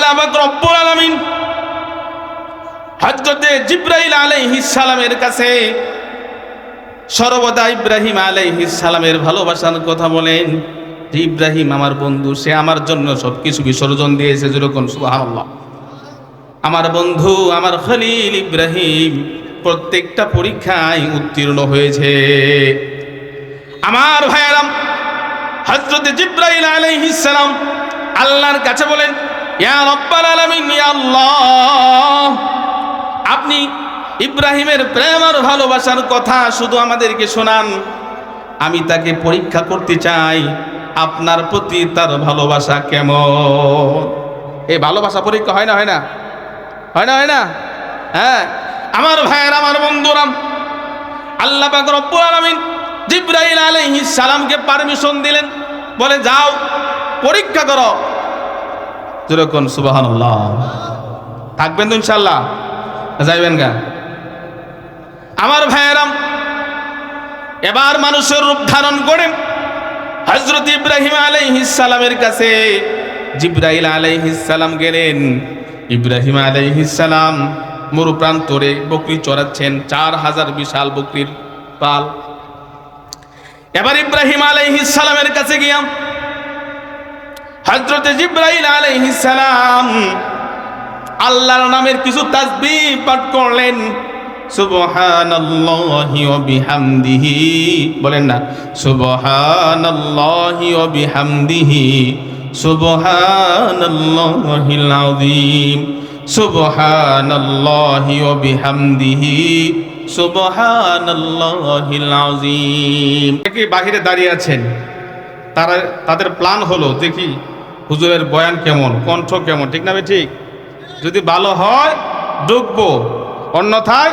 আল্লাহ পাক রব্বুল আলামিন হযরতে জিবরাইল আলাইহিস সালামের কাছে সর্বদা ইব্রাহিম আলাইহিস সালামের ভালোবাসার কথা বলেন যে ইব্রাহিম আমার বন্ধু, সে আমার জন্য সবকিছু বিসর্জন দিয়েছে। যেরকম সুবহানাল্লাহ। আমার বন্ধু, আমার খলিল ইব্রাহিম প্রত্যেকটা পরীক্ষায় উত্তীর্ণ হয়েছে। আমার ভাইয়েরাম, হযরত জিবরাইল আলাইহিস সালাম আল্লাহর কাছে বলেন, ইয়া রাব্বাল আলামিন, ইয়া আল্লাহ, আপনি ইব্রাহিমের প্রেম আর ভালোবাসার কথা শুধু আমাদেরকে শোনান, আমি তাকে পরীক্ষা করতে চাই আপনার প্রতি তার ভালোবাসা কেমন। এই ভালোবাসা পরীক্ষা হয় না, হয় না, হয় না, হয় না? হ্যাঁ আমার ভাইয়ের, আমার বন্ধুরা, আল্লাহ পাক রব্বুল আলামিন জিবরাইল আলাইহিস সালামকে পারমিশন দিলেন, বলে যাও পরীক্ষা করো। যেরকম সুবহানাল্লাহ। থাকবেন তো ইনশাআল্লাহ? যাইবেন গা? আমার ভাইয়েরা, এবার মানুষের রূপ ধারণ করে হযরত ইব্রাহিম আলাইহিস সালামের কাছে জিবরাইল আলাইহিস সালাম গেলেন। ইব্রাহিম আলাইহিস সালাম মরু প্রান্তরে বকরি চড়াচ্ছেন, 4000 বিশাল বকরির পাল। এবার ইব্রাহিম আলাইহিস সালামের কাছে গিয়া হযরত জিবরাইল আলাইহিস সালাম আল্লাহর নামের কিছু তাসবিহ পাঠ করলেন। সুবহানাল্লাহি ওয়া বিহামদিহি, বলেন না সুবহানাল্লাহি ওয়া বিহামদিহি, সুবহানাল্লাহিল আযীম, সুবহানাল্লাহি ওয়া বিহামদিহি, সুবহানাল্লাহিল আযীম। কি বাহিরে দাঁড়িয়ে আছেন, তাদের প্ল্যান হলো দেখি হুজুরের বয়ান কেমন, কণ্ঠ কেমন, ঠিক না ভাই? ঠিক। যদি ভালো হয় ঢুকবো, অন্যথায়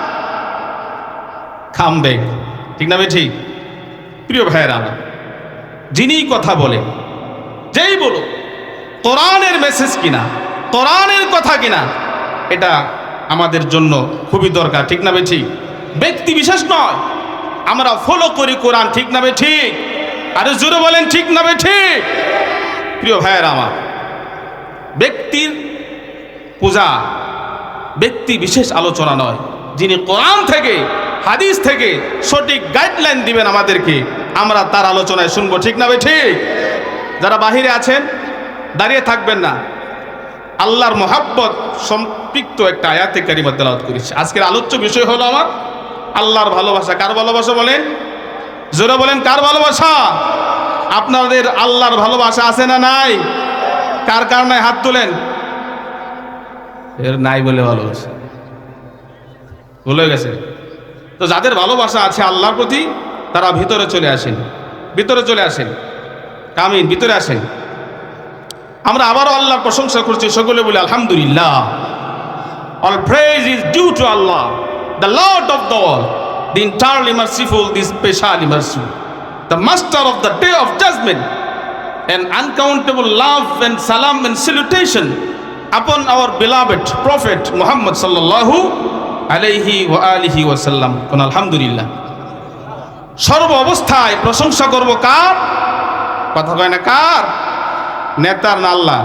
খাম ব্যাগ, ঠিক না ভাই? ঠিক। প্রিয় ভাইয়েরা, যিনি কথা বলে, যেই বলো কোরআনের মেসেজ কিনা, কোরআনের কথা কিনা, এটা আমাদের জন্য খুবই দরকার, ঠিক না ভাই? ঠিক। ব্যক্তি বিশেষ নয়, আমরা ফলো করি কোরআন, ঠিক না ভাই? ঠিক। আরে জোরে বলেন, ঠিক না ভাই? ঠিক। প্রিয় ভাইয়েরা আমার, ব্যক্তির পূজা ব্যক্তি বিশেষ আলোচনা নয়, যিনি কোরআন থেকে হাদিস থেকে সঠিক গাইডলাইন দিবেন আমাদেরকে, আমরা তার আলোচনায় শুনবো, ঠিক না ভাই? ঠিক। যারা বাহিরে আছেন দাঁড়িয়ে থাকবেন না, আল্লাহর মহাব্বত সম্পৃক্ত একটা আয়াতে কারিমা তেলাওয়াত করেছি। আজকের আলোচ্য বিষয় হলো আমার আল্লাহর ভালোবাসা। কার ভালোবাসা বলেন? জোরে বলেন, কার ভালোবাসা? আপনাদের আল্লাহর ভালোবাসা আছে না নাই? কার কার নাই হাত তুলেন। এর নাই বলে ভালোবাসা ভুলে গেছে। তো যাদের ভালোবাসা আছে আল্লাহর প্রতি, তারা ভিতরে চলে আসেন, ভিতরে চলে আসেন। কামিন, ভিতরে আসেন। আমরা আবারও আল্লাহর প্রশংসা করছি, সকলে বলি আলহামদুলিল্লাহ। All praise is due to Allah, the Lord of the world, the entirely merciful, the specially merciful, the master of the day of judgment. An uncountable love and salam and salutation upon our beloved Prophet Muhammad sallallahu alayhi wa alihi wa sallam. আলহামদুলিল্লাহ। সর্ব অবস্থায় প্রশংসা করব কার? কথা কয় না, কার? নেতার না, আল্লাহ।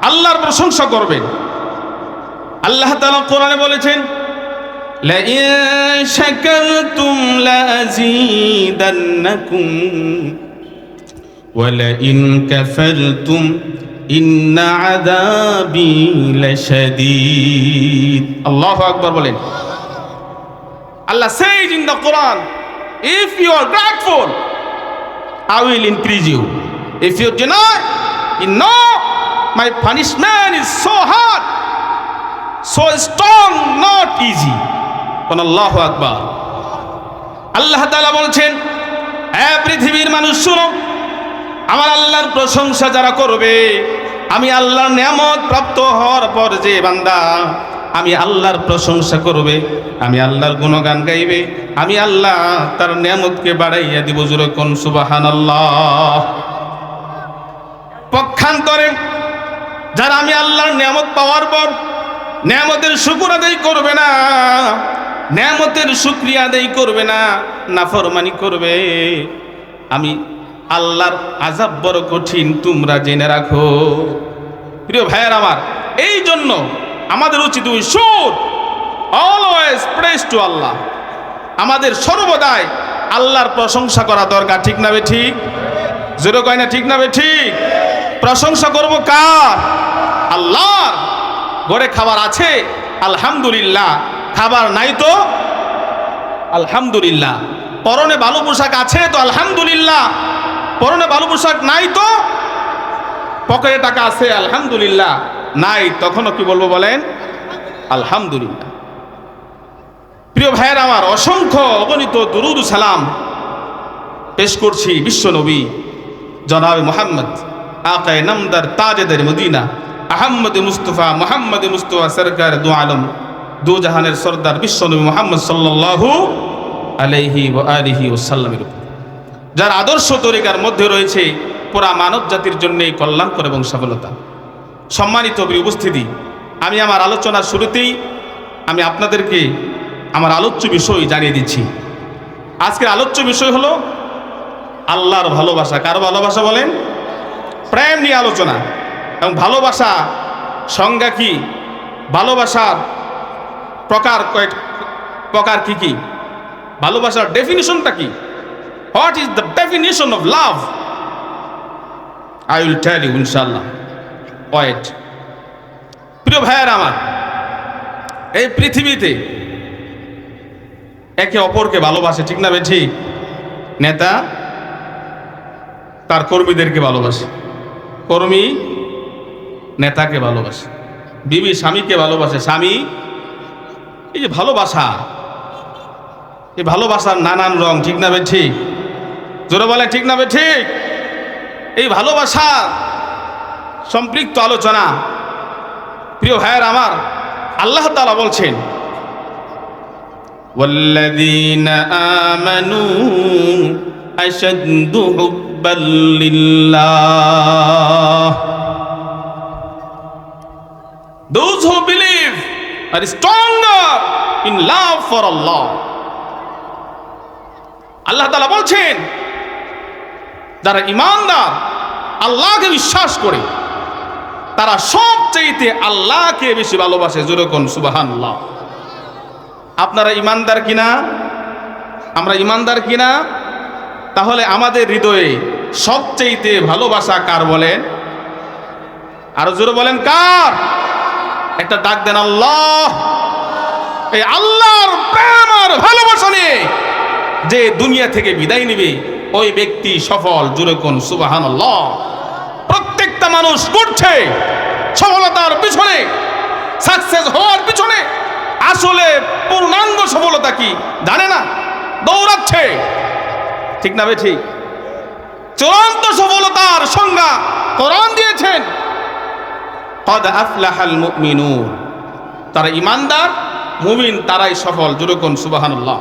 আল্লাহর প্রশংসা করবেন। আল্লাহ তাআলা কোরআনে বলেছেন, লা ইন শাকারতুম লাযীদান্নাকুম ওয়া লা ইন কাফারতুম ইন্না আযাবি লাশাদীদ। আল্লাহু আকবার বলেন। Allah says in the Quran, if you are grateful, I will increase you. If you deny, you know my punishment is so hard, so strong, not easy. Allahu Akbar. আল্লাহ তাআলা বলছেন, হে পৃথিবীর মানুষ শুনো, আমার আল্লাহর প্রশংসা যারা করবে, আমি আল্লাহর নিয়ামত প্রাপ্ত হওয়ার পর যে বান্দা আমি আল্লাহর প্রশংসা করবে, আমি আল্লাহর গুণগান গাইবে, আমি আল্লাহ তার নিয়ামতকে বাড়াইয়া দিব। জোরে কোন সুবহানাল্লাহ। পক্ষান্তরে যারা আমি আল্লাহর নিয়ামত পাওয়ার পর নিয়ামতের শুকর আদায় করবে না, নিয়ামতের শুকরিয়া আদায় করবে না, নাফরমানি করবে, আমি আল্লাহর আযাব বড় কঠিন, তোমরা জেনে রাখো। প্রিয় ভাইয়ের আমার, এই জন্য আমাদের উচিত we should always praise to Allah. আমাদের সর্বদাই আল্লাহর প্রশংসা করা দরকার, ঠিক না বে ঠিক? জোরে কয় না ঠিক না বে ঠিক? প্রশংসা করব কার? আল্লাহর। ঘরে খাবার আছে আলহামদুলিল্লাহ, খাবার নাই তো আলহামদুলিল্লাহ। পরনে ভালো পোশাক আছে তো আলহামদুলিল্লাহ, পরনে ভালো পোশাক নাই তো পকেটে টাকা আছে আলহামদুলিল্লাহ, নাই তখনও কি বলবো বলেন? আলহামদুলিল্লাহ। প্রিয় ভাইয়ের আমার, অসংখ্য অগণিত দুরুদ সালাম পেশ করছি বিশ্ব নবী জনাব মুহাম্মদ আকায়ে নামদার তাজেদার মদিনা আহমদ মুস্তফা মুহাম্মদ মুস্তফা সরকার দু আলম দু জাহানের সর্দার বিশ্ব নবী মুহাম্মদ সাল্লাল্লাহু আলাইহি ওয়া আলিহি ওয়াসাল্লামের উপর, যার আদর্শ তরিকার মধ্যে রয়েছে পুরা মানব জাতির জন্যই কল্যাণকর এবং সফলতা। সম্মানিত উপস্থিতি, আমি আমার আলোচনার শুরুতেই আমি আপনাদেরকে আমার আলোচ্য বিষয় জানিয়ে দিচ্ছি। আজকের আলোচ্য বিষয় হলো আল্লাহর ভালোবাসা। কার ভালোবাসা বলেন? প্রেম নিয়ে আলোচনা। এবং ভালোবাসা সংজ্ঞা কি, ভালোবাসার প্রকার কি কি, ভালোবাসার ডেফিনিশনটা কি, what is the definition of love, I will tell you ইনশাআল্লাহ। ওয়েট। প্রিয় ভাইয়ের আমার, এই পৃথিবীতে একে অপরকে ভালোবাসে, ঠিক না বে ঠিক? নেতা তার কর্মীদেরকে ভালোবাসে, কর্মী নেতাকে ভালোবাসে, বিবি স্বামীকে ভালোবাসে, স্বামী। এই যে ভালোবাসা, এই ভালোবাসার নানান রং, ঠিক না বে ঠিক? জোরে বলে ঠিক না বে ঠিক? এই ভালোবাসা সম্পৃক্ত আলোচনা। প্রিয় ভাইয়ের আমার, আল্লাহ তাআলা বলছেন ওয়াল্লাযীনা আমানু আশাদ্দু হুব্বাল লিল্লাহ, those who believe are stronger in love for Allah. আল্লাহ তাআলা বলছেন যারা ঈমানদার, আল্লাহকে বিশ্বাস করে, তারা সবচেয়ে আল্লাহকে বেশি ভালোবাসে। জোরে কোন সুবহানাল্লাহ। আপনারা ঈমানদার কিনা? আমরা ঈমানদার কিনা? তাহলে আমাদের হৃদয়ে সবচেয়ে ভালোবাসা কার বলেন? আরো জোরে বলেন কার? একটা ডাক দেন আল্লাহ। এই আল্লাহর প্রেম আর ভালোবাসা নিয়ে যে দুনিয়া থেকে বিদায় নেবে ওই ব্যক্তি সফল। জোরে কোন সুবহানাল্লাহ। প্রত্যেকটা মানুষ করছে সফলতার পিছনে, সাকসেস হওয়ার পিছনে আসলে পূর্ণাঙ্গ সফলতা কি জানে না, দৌড়াচ্ছে, ঠিক না বে ঠিক? চূড়ান্ত সফলতার সংজ্ঞা কোরআন দিয়েছেন, কদ আফলাহাল মুমিনুন, তারা ঈমানদার মুমিন তারাই সফল। জোরে কোন সুবহানাল্লাহ।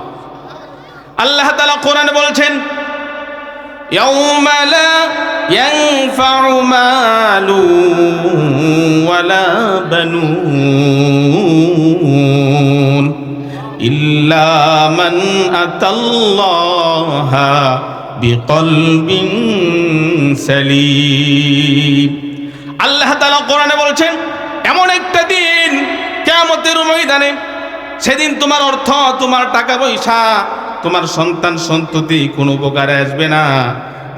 আল্লাহ তাআলা কোরআনে বলছেন ইয়াউমা লা ইয়ানফাউ মালু ওয়ালা বানুন ইল্লা মান আতাল্লাহা বিকলবিন সালিম। আল্লাহ তাআলা কোরআনে বলছেন এমন একটা দিন কিয়ামতের ময়দানে, সেদিন তোমার অর্থ, তোমার টাকা পয়সা, তোমার সন্তান সন্ততি কোনো উপকারে আসবে না।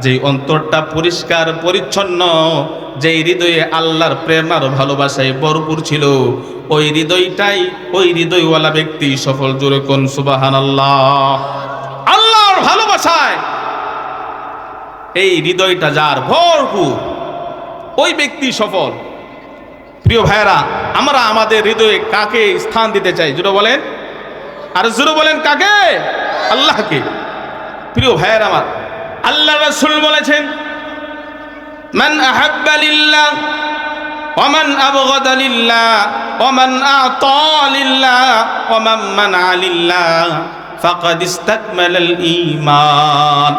যেই অন্তরটা পরিষ্কার পরিচ্ছন্ন, যেই হৃদয়ে আল্লাহর প্রেম আর ভালোবাসায় ভরপুর ছিল, ওই হৃদয়টাই, ওই হৃদয়ওয়ালা ব্যক্তি সফল। জোরে কোন সুবহানাল্লাহ। আল্লাহর ভালোবাসায় এই হৃদয়টা যার ভরপুর, ওই ব্যক্তি সফল। প্রিয় ভাইরা, আমরা আমাদের হৃদয়ে কাকে স্থান দিতে চাই? জোরে বলেন, আর জোরে বলেন কাকে? আল্লাহকে। প্রিয় ভাইয়ের আমার, আল্লাহ রাসূল বলেছেন মান আহাব্বা লিল্লাহ ওয়া মান আবগাদা লিল্লাহ ওয়া মান আ'তা লিল্লাহ ওয়া মান মানআ লিল্লাহ ফাকাদ ইসতাকমালাল ঈমান।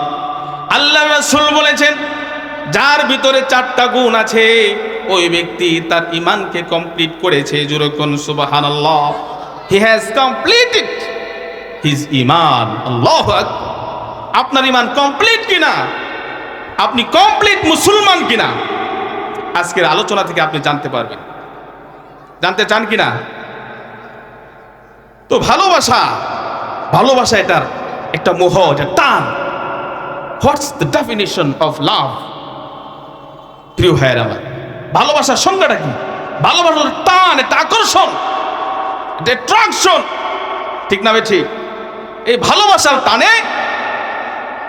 আল্লাহ রাসূল বলেছেন যার ভিতরে চারটা গুণ আছে ওই ব্যক্তি তার ঈমানকে কমপ্লিট করেছে। জোরে কোন সুবহানাল্লাহ। হি হ্যাজ কমপ্লিটেড হিজ ঈমান। আল্লাহু আকবার। আপনার ঈমান কমপ্লিট কিনা? আপনি কমপ্লিট মুসলমান কিনা? আজকের আলোচনা থেকে আপনি জানতে পারবেন। জানতে চান কিনা? তো ভালোবাসা, ভালোবাসা এটার একটা মোহ, এটা টান। হোয়াটস দ্য ডেফিনিশন অফ লাভ? প্রিয় ভাইয়ের আমার, ভালোবাসার সংজ্ঞাটা কি? ভালোবাসার টান, এটা আকর্ষণ, এটা অ্যাট্রাকশন, ঠিক না বেঠি? এই ভালোবাসার টানে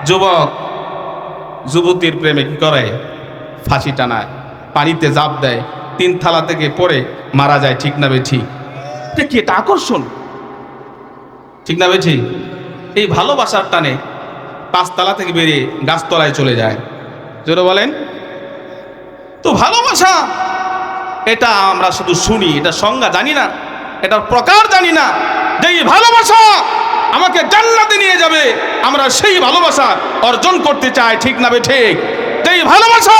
যুবক যুবতীর প্রেমে কি করে? ফাঁসি টানায়, পানিতে জাপ দেয়, 3 থালা থেকে পড়ে মারা যায়, ঠিক না বেঠি? এটা কি? এটা আকর্ষণ, ঠিক না বেঠি? এই ভালোবাসার টানে 5 তলা থেকে বেরিয়ে গাছতলায় চলে যায়। জোরে বলেন। তো ভালোবাসা এটা আমরা শুধু শুনি, এটা সংজ্ঞা জানি না, এটার প্রকার জানি না। যেই ভালোবাসা আমাকে জান্নাতে নিয়ে যাবে, আমরা সেই ভালোবাসা অর্জন করতে চাই, ঠিক না ঠিক? যেই ভালোবাসা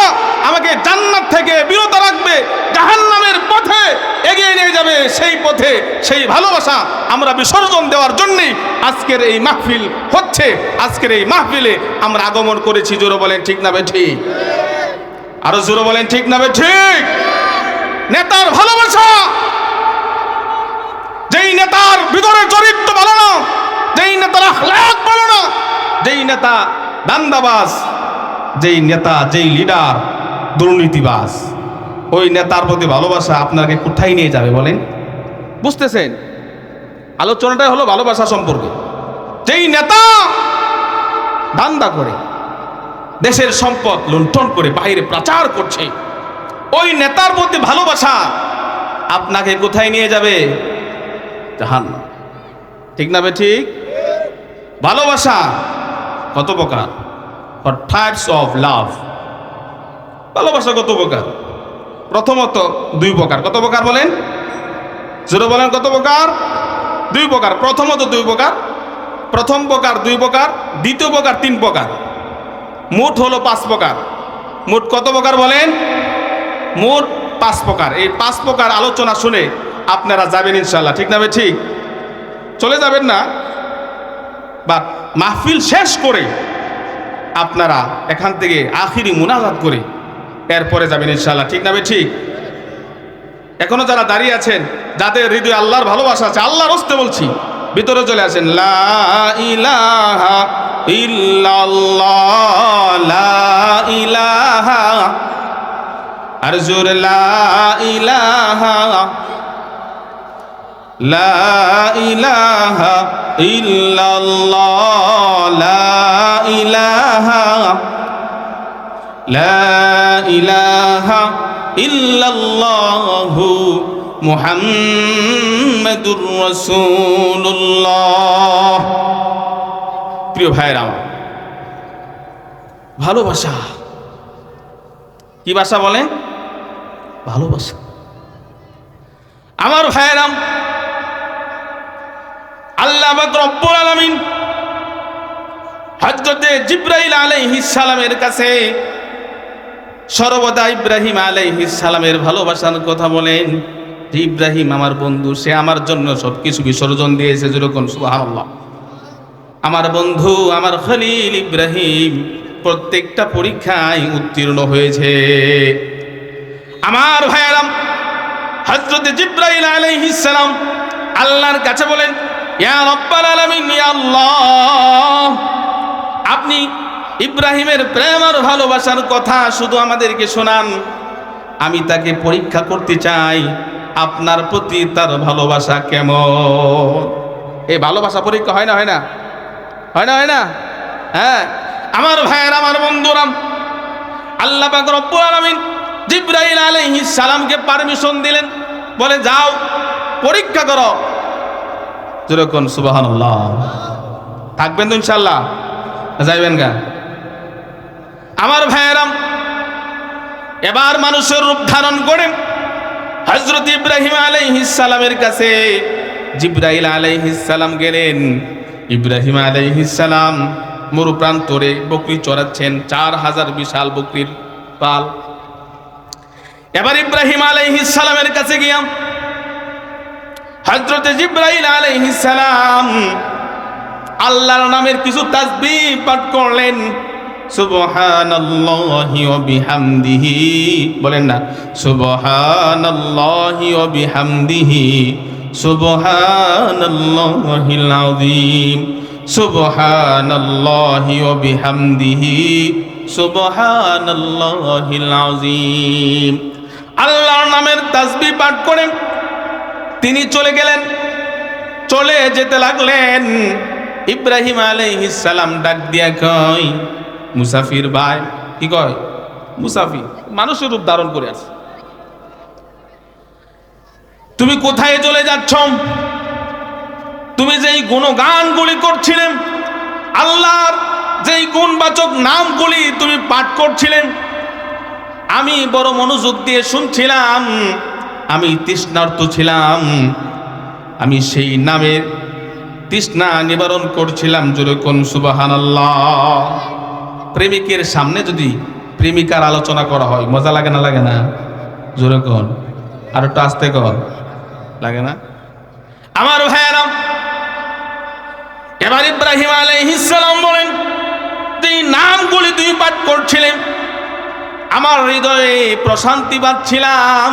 আমাকে জান্নাত থেকে বিরত রাখবে, জাহান্নামের পথে এগিয়ে নিয়ে যাবে, সেই পথে সেই ভালোবাসা আমরা বিসর্জন দেওয়ার জন্যই আজকের এই মাহফিল হচ্ছে। আজকের এই মাহফিলে আমরা আগমন করেছি। জোরে বলেন, ঠিক না ঠিক? আরো জোরে বলেন, ঠিক না ঠিক? নেতার ভালোবাসা, যেই নেতার ভিতরের চরিত্র ভালো না, যেই নেতার আখলাক ভালো না, যেই নেতা দান্দাবাজ, যেই নেতা, যেই লিডার দুর্নীতিবাজ, ওই নেতার প্রতি ভালোবাসা আপনাকে কোথায় নিয়ে যাবে বলেন? বুঝতেছেন? আলোচনাটাই হলো ভালোবাসা সম্পর্কে। যেই নেতা দান্দা করে, দেশের সম্পদ লুণ্ঠন করে বাইরে প্রচার করছে, ওই নেতার প্রতি ভালোবাসা আপনাকে কোথায় নিয়ে যাবে? জাহান্নাম, ঠিক না ঠিক? ভালোবাসা কত প্রকার? What types of love? ভালোবাসা কত প্রকার? প্রথমত 2 প্রকার। কত প্রকার বলেন? জোরে বলেন, কত প্রকার? 2 প্রকার। প্রথমত 2 প্রকার। প্রথম প্রকার 2 প্রকার, দ্বিতীয় প্রকার 3 প্রকার, মোট হলো 5 প্রকার। মোট কত প্রকার বলেন? মোট 5 প্রকার। এই 5 প্রকার আলোচনা শুনে আপনারা যাবেন ইনশাআল্লাহ, ঠিক না ঠিক? চলে যাবেন না, বা মাহফিল শেষ করে আপনারা এখান থেকে আখিরি মুনাজাত করে এরপরে যাবেন ইনশাআল্লাহ, ঠিক না ঠিক? এখনো যারা দাঁড়িয়ে আছেন, যাদের হৃদয়ে আল্লাহর ভালোবাসা আছে, আল্লাহর হস্তে বলছি, ভিতরে চলে আসেন। লা ইলাহা ইল্লাল্লাহ, লা ইলাহা, আর জোর লা ইলাহা, লা ইলাহা ইল্লাল্লাহ, লা ইলাহা, লা ইলাহা ইল্লাল্লাহু মুহাম্মাদুর রাসূলুল্লাহ। প্রিয় ভাইরা আমার, ভালোবাসা কি ভাষা বলেন? ভালোবাসা। আমার ভাইরা, আল্লাহ পাক রব্বুল আলামিন হযরতে জিবরাইল আলাইহিস সালামের কাছে সর্বদা ইব্রাহিম আলাইহিস সালামের ভালোবাসার কথা বলেন। যে ইব্রাহিম আমার বন্ধু, সে আমার জন্য সবকিছু বিসর্জন দিয়েছে। যেরকম সুবহানাল্লাহ, আমার বন্ধু, আমার খলিল ইব্রাহিম প্রত্যেকটা পরীক্ষায় উত্তীর্ণ হয়েছে। আমার ভাইয়েরা, হযরতে জিবরাইল আলাইহিস সালাম আল্লাহর কাছে বলেন, ইয়া রাব্বাল আলামিন, ইয়া আল্লাহ, আপনি ইব্রাহিমের প্রেম আর ভালোবাসার কথা শুধু আমাদেরকে শোনান, আমি তাকে পরীক্ষা করতে চাই আপনার প্রতি তার ভালোবাসা কেমন। এই ভালোবাসা পরীক্ষা হয় না? হয় না? হয় না? হয় না? হ্যাঁ আমার ভাইয়েরা, আমার বন্ধুরা, আল্লাহ পাক রব্বুল আলামিন জিবরাইল আলাইহিস সালামকে পারমিশন দিলেন, বলে যাও পরীক্ষা করো। যেরকম সুবহানাল্লাহ। থাকবেন তো ইনশাআল্লাহ? যাইবেন গা? আমার ভাইয়েরা, এবার মানুষের রূপ ধারণ করে হযরত ইব্রাহিম আলাইহিস সালামের কাছে জিবরাইল আলাইহিস সালাম গেলেন। ইব্রাহিম আলাইহিস সালাম মরু প্রান্তরে বকরি চড়াচ্ছেন, 4000 বিশাল বকরির পাল। এবার ইব্রাহিম আলাইহিস সালামের কাছে গিয়া হযরত জিবরাইল আলাইহিস সালাম আল্লাহর নামের কিছু তাসবিহ পাঠ করলেন। সুবহানাল্লাহি ওয়া বিহামদিহি, বলেন না সুবহানাল্লাহি ওয়া বিহামদিহি সুবহানাল্লাহিল আযীম, সুবহানাল্লাহি ওয়া বিহামদিহি সুবহানাল্লাহিল আযীম। আল্লাহর নামের তাসবিহ পাঠ করে তিনি চলে গেলেন। চলে যেতে লাগলেন। ইব্রাহিম আলাইহিস সালাম ডাক দিয়া কয়, মুসাফির ভাই, কি কয়? মুসাফির, মানুষের রূপ ধারণ করে আছে, তুমি কোথায় চলে যাচ্ছ? তুমি যেই গুণগানগুলি করছিলেন, আল্লাহর যেই গুণবাচক নামগুলি তুমি পাঠ করছিলেন, আমি বড় মনোযোগ দিয়ে শুনছিলাম, আমি তৃষ্ণার্ত ছিলাম, আমি সেই নামের তৃষ্ণা নিবারণ করছিলাম। জোরে কোন সুবহানাল্লাহ। প্রেমিকের সামনে যদি প্রেমিকার আলোচনা করা হয় মজা লাগে না? লাগে না? জোরে কোন, আর একটু আস্তে কর, লাগে না? আমার ভাইয়েরা, এবার ইব্রাহিম আলাইহিস সালাম বলেন, যে নামগুলি তুই পাঠ করছিলেন, আমার হৃদয়ে প্রশান্তি পাচ্ছিলাম,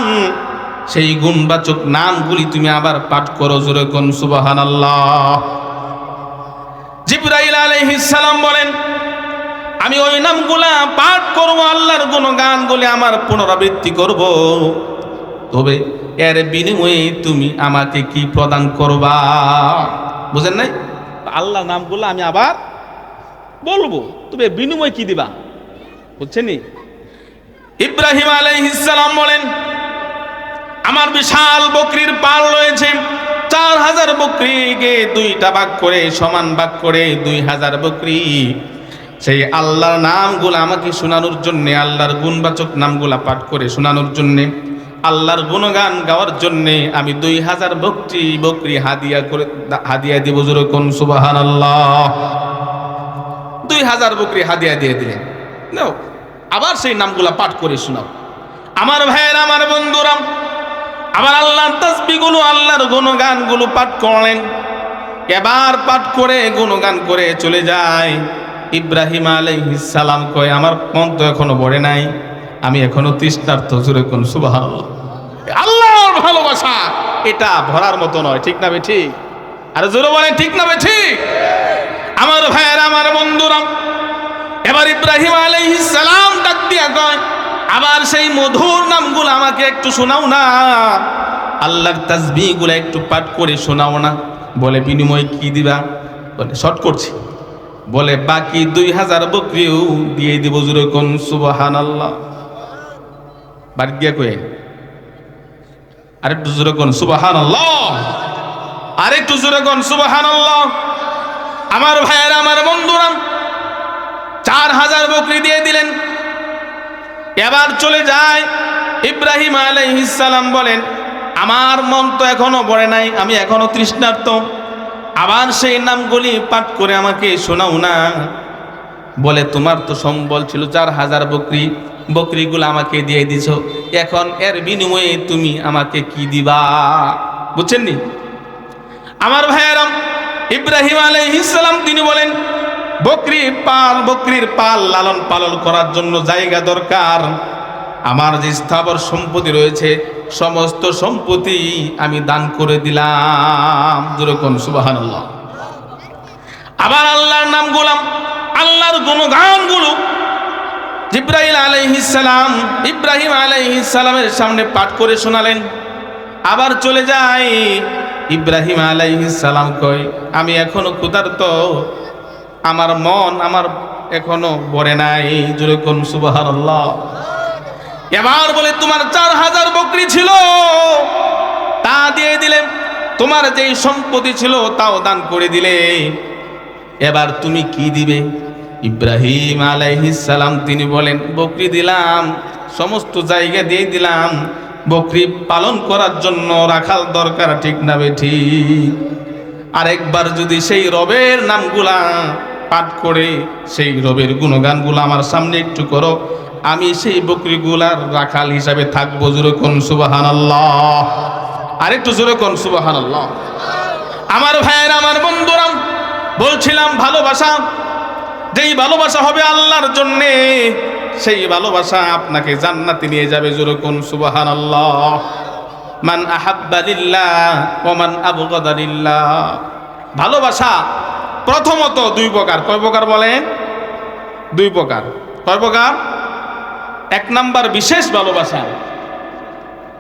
সেই গুণবাচক নামগুলি তুমি আবার পাঠ করো। জোরে কোন সুবহানাল্লাহ। জিবরাইল আলাইহিস সালাম বলেন, আমি ওই নামগুলা পাঠ করব, আল্লাহর গুণগানগুলি আমার পুনরাবৃত্তি করব, তবে এর বিনিময়ে তুমি আমাকে কি প্রদান করবা? বুঝেন নাই? আল্লাহর নামগুলো আমি আবার বলবো, তবে বিনিময় কি দিবা? বুঝছেন? ইব্রাহিম আলাইহিস সালাম বলেন, আমার বিশাল বকরির পাল রয়েছে, 4000 বকরিকে দুইটা ভাগ করে, সমান ভাগ করে 2000 বকরি, সেই আল্লাহর নামগুলো আমাকে শোনানোর জন্য, আল্লাহর গুণবাচক নামগুলা পাঠ করে শোনানোর জন্য, আল্লাহর গুণগান গাওয়ার জন্য আমি 2000 বকরি হাদিয়া দিব। জোরে কোন সুবহানাল্লাহ। 2000 বকরি হাদিয়া দিয়ে দিলেন। নাও, আবার সেই নামগুলা পাঠ করে শোনাও। আমার ভাইয়েরা, আমার বন্ধুরা, আবার আল্লাহর তাসবিহগুলো, আল্লাহর গুণগানগুলো পাঠ করলেন। এবার পাঠ করে গুণগান করে চলে যায়। ইব্রাহিম আলাইহিস সালাম কয়, আমার মন তো এখনো ভরে নাই, আমি এখনো তৃষ্ণার্ত। জোরে কোন সুবহানাল্লাহ। আল্লাহর ভালোবাসা এটা ভরার মতো নয়, ঠিক না ঠিক? আর জোরে বলেন, ঠিক না ঠিক? আমার ভাইয়েরা, আমার বন্ধুরা, এবার ইব্রাহিম আলাইহিস সালাম ডাক দিয়া কয়, আবার সেই মধুর নামগুলো আমাকে একটু শোনাও না, আল্লাহর তাসবিহগুলো একটু পাঠ করে শোনাও না। বলে, বিনিময় কি দিবা? বলে, শর্ট করছি, বলে বাকি 2000 বকরিও দিয়ে দিব। জোরে কোন সুবহানাল্লাহ। বাড়ি দিয়া কয়ে আরেকটু জোরে কোন সুবহানাল্লাহ, আরেকটু জোরে কোন সুবহানাল্লাহ। আমার ভাইয়েরা, আমার বন্ধুরা, 4000 বকরি দিয়ে দিলেন। এবার চলে যায়। ইব্রাহিম আলাইহিস সালাম বলেন, আমার মন তো এখনো ভরে নাই, আমি এখনো তৃষ্ণার্ত, আবার সেই নামগুলি পাঠ করে আমাকে শোনাও না। বলে, তোমার তো সম্বল ছিল 4000 বকরি, বকরিগুলো আমাকে দিয়ে দিছো, এখন এর বিনিময়ে তুমি আমাকে কি দিবা? বুঝছেন নি? আমার ভাইয়েরা, ইব্রাহিম আলাইহিস সালাম তিনি বলেন, বকরির পাল লালন পালন করার জন্য জায়গা দরকার। আমার যে স্থাবর সম্পত্তি রয়েছে, সমস্ত সম্পত্তি আমি দান করে দিলাম। জোরে কোন সুবহানাল্লাহ। আবার আল্লাহর নামগুলো, আল্লাহর গুণগানগুলো জিবরাইল আলাইহিস সালাম ইব্রাহিম আলাইহিস সালামের সামনে পাঠ করে শোনালেন। আবার চলে যায়। ইব্রাহিম আলাইহিস সালাম কয়, আমি এখনো ক্ষুধার্ত, আমার মন আমার এখনো ভরে নাই। জোরে কোন সুবহানাল্লাহ। এবার বলে, তোমার 4000 বকরি ছিল, তা দিয়ে দিলে, তোমার যেই সম্পত্তি ছিল তাও দান করে দিলে, এবার তুমি কি দিবে? ইব্রাহিম আলাইহিস সালাম তিনি বলেন, বকরি দিলাম, সমস্ত জায়গা দিয়ে দিলাম, বকরি পালন করার জন্য রাখাল দরকার, ঠিক না ঠিক? আরেকবার যদি সেই রবের নামগুলা পাঠ করে সেই রবের গুণগানগুলো আমার সামনে একটু করো, আমি সেই বকরিগুলার রাখাল হিসাবে থাকবো। জোরে কোন সুবহানাল্লাহ। আরেকটু জোরে কোন সুবহানাল্লাহ। আমার ভাইয়েরা, আমার বন্ধুরা, বলছিলাম ভালোবাসা, যেই ভালোবাসা হবে আল্লাহর জন্যে, সেই ভালোবাসা আপনাকে জান্নাতে নিয়ে যাবে। জোরে কোন সুবহানাল্লাহ। মান আহাব্বা লিল্লাহ ওয়া মান আবগাদা লিল্লাহ। ভালোবাসা প্রথমত দুই প্রকার। কয় প্রকার বলেন? দুই প্রকার। কয় প্রকার? এক নাম্বার বিশেষ ভালোবাসা,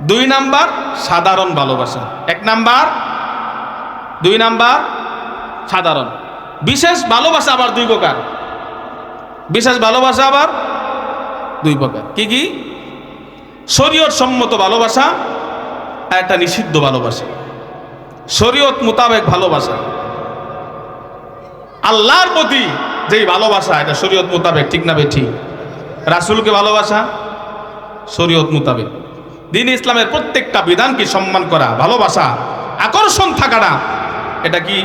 দুই নাম্বার সাধারণ ভালোবাসা। এক নাম্বার, দুই নাম্বার সাধারণ। বিশেষ ভালোবাসা আবার দুই প্রকার। বিশেষ ভালোবাসা আবার দুই প্রকার। কি কি? শরীয়ত সম্মত ভালোবাসা আর একটা নিষিদ্ধ ভালোবাসা। শরীয়ত মোতাবেক ভালোবাসা, আল্লাহর প্রতি যেই ভালোবাসা, এটা শরীয়ত মোতাবেক, ঠিক না বেঠিক? রাসূলকে ভালোবাসা শরীয়ত মোতাবেক। দ্বীন ইসলামের প্রত্যেকটা বিধানকে সম্মান করা, ভালোবাসা, আকর্ষণ থাকাটা, এটা কি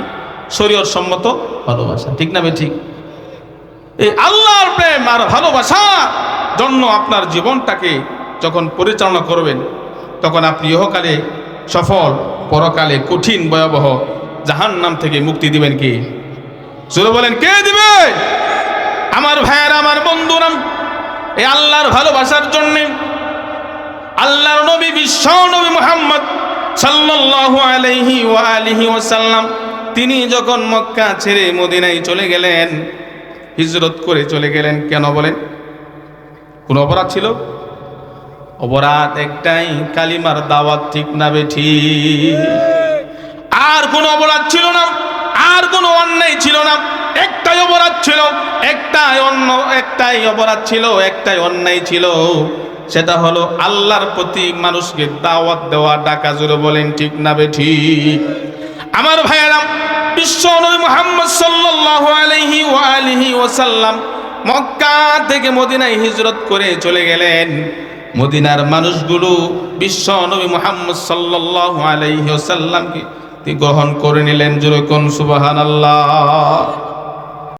শরীয়ত সম্মত ভালোবাসা, ঠিক না বেঠিক? এই আল্লাহর প্রেম আর ভালোবাসা জন্য আপনার জীবনটাকে যখন পরিচালনা করবেন, তখন আপনি ইহকালে সফল, পরকালে কঠিন ভয়াবহ জাহান্নাম থেকে মুক্তি দিবেন কি? জোরে বলেন, কে দিবে? আমার ভাইয়েরা, আমার বন্ধুরা, এই আল্লাহর ভালোবাসার জন্য আল্লাহর নবী, বিশ্ব নবী মুহাম্মদ সাল্লাল্লাহু আলাইহি ওয়া আলিহি ওয়াসাল্লাম, তিনি যখন মক্কা ছেড়ে মদিনায় চলে গেলেন, হিজরত করে চলে গেলেন, কেন বলেন? কোন অপরাধ ছিল? অপরাধ একটাই, কালিমার দাওয়াত, ঠিক না বেঠিক? আর কোন অপরাধ ছিল না, আর কোনো অন্যায় ছিল না। একটাই অপরাধ ছিল, একটাই অপরাধ ছিল, একটাই অন্যায় ছিল। সেটা হলো আল্লাহর প্রতি মানুষকে দাওয়াত দেওয়া, ডাকা। জোরে বলেন, ঠিক না বেঠিক? আমার ভাইয়েরা, বিশ্ব নবী মুহাম্মদ সাল্লাল্লাহু আলাইহি ওয়া আলিহি ওয়াসাল্লাম মক্কা থেকে মদিনায় হিজরত করে চলে গেলেন। মদিনার মানুষগুলো বিশ্ব নবী মুহাম্মদ সাল্লাল্লাহু আলাইহি ওয়াসাল্লামকে গ্রহণ করে নিলেন। জোরে কোন সুবহানাল্লাহ।